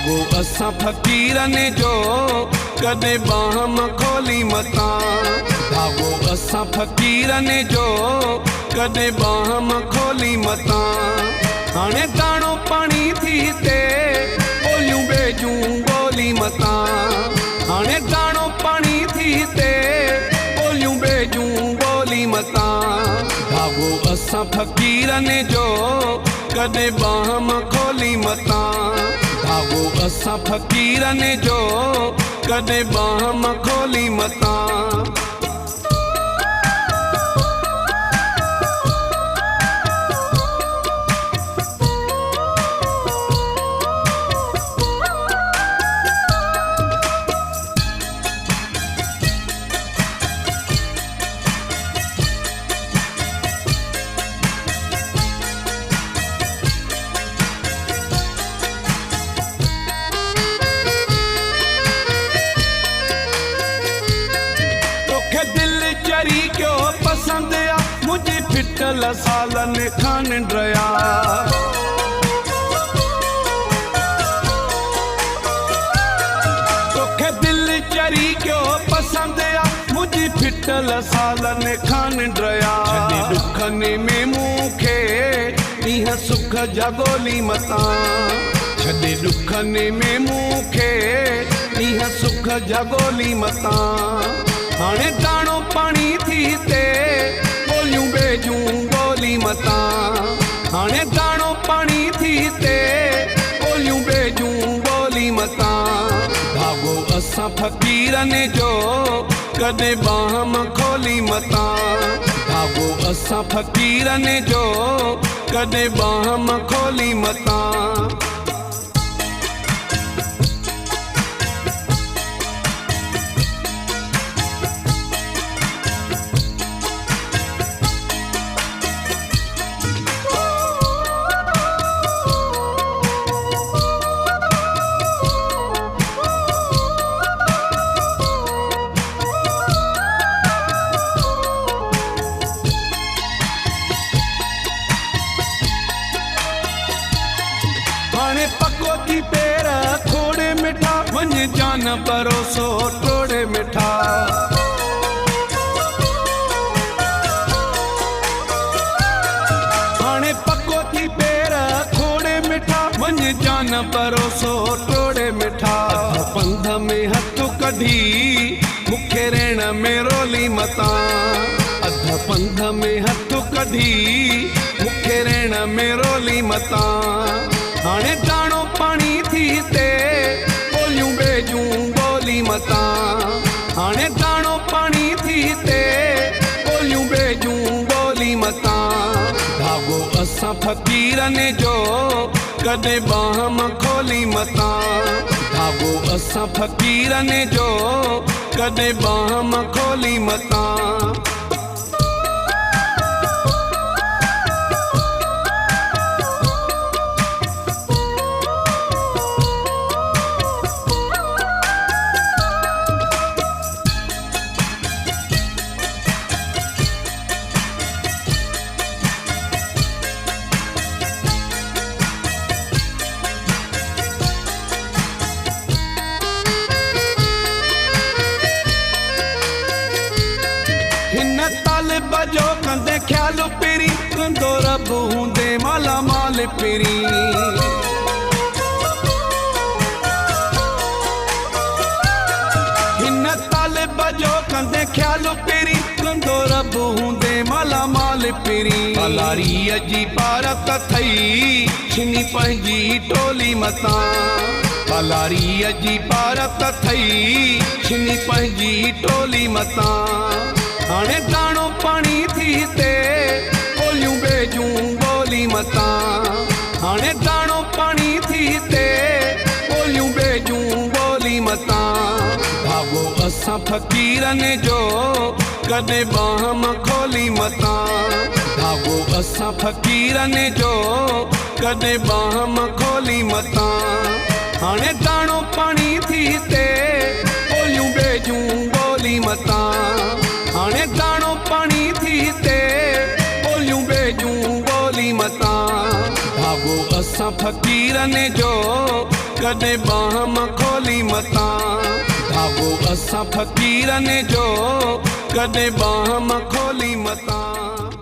भागो असां फ़क़ीरनि जो कॾहिं बाहम खोली मता। भागो असां फ़क़ीरनि जो कॾहिं बाहम खोली मता। हाणे दाणो पाणी थी ते ॿोलियूं ॿेजूं ॿोली मता। हाणे दाणो पाणी थी ते ॿोलियूं ॿेजूं ॿोली मता। भागो असां फ़क़ीरनि जो कॾहिं बाहम खोली मता। भागो असां फ़क़ीरनि जो कॾहिं बाहम खोली मता। चरी क्यों पसंद आ मुझे फिटल सालन खान ड्रया। तोखे दिल चरी क्यों पसंद आ मुझे फिटल सालन खान ड्रया। छॾे दुखनि में मूंखे ईह सुख जगोली मता। छॾे दुखनि में मूंखे ईह सुख जगोली मता। हाणे दाणो पाणी थी ते ॿोलियूं ॿेजूं ॿोली मता। हाणे दाणो पाणी थी ते ॿोलियूं ॿेजूं ॿोली मता। भागो असां फ़क़ीरनि जो कॾहिं बाहम खोली मता। भागो असां फ़क़ीरनि जो कॾहिं बाहम खोली मता। हाणे पको थी पेर खोड़े मिठा वञ जान भरोसो टोड़े मिठा। हाणे पको थी पेर खोड़े मिठा वञ जान भरोसो टोड़े मिठा। पंध में हथ कढी मूंखे रेण में रोली मता। अध पंध में हथ कढी मूंखे रेण में रोली मता। हाणे दाणो पाणी थी ते ॿोलियूं ॿेजूं ॿोली मता। हाणे दाणो पाणी थी ते ॿोलियूं ॿेजूं ॿोली मता। भागो असां फ़क़ीरनि जो कॾहिं बाहम खोली मता। भागो असां फ़क़ीरनि जो कॾहिं बाहम खोली मता। हिन तालिब जो कंदे ख्याल पेरी कंदो रब हूंदे माला माल पेरी। हिन तालिब जो कंदे ख्याल पेरी कंदो रब हूंदे माला माल पेरी। पलारीअ जी पारत थई छिनी पंहिंजी टोली मता। पलारीअ जी पारत थई छिनी पंहिंजी टोली मता। हाणे दाणो पाणी थी ते ॿोलियूं ॿेजूं ॿोली मता। हाणे दाणो पाणी थी ते ॿोलियूं ॿेजूं ॿोली मता। भागो असां फ़क़ीरनि जो कॾहिं बाहम खोली मता। भागो असां फ़क़ीरनि जो कॾहिं बाहम खोली मता। हाणे दाणो पाणी थी ते ॿोलियूं ॿेजूं ॿोली मता। हाणे दाणो पाणी थी ते ॿोलियूं ॿेजूं ॿोली मता। भागो असां फ़क़ीरनि जो कॾहिं बाह मां खोली मतां धागो असां फ़क़ीरनि जो कॾहिं बाह मां खोली मतां।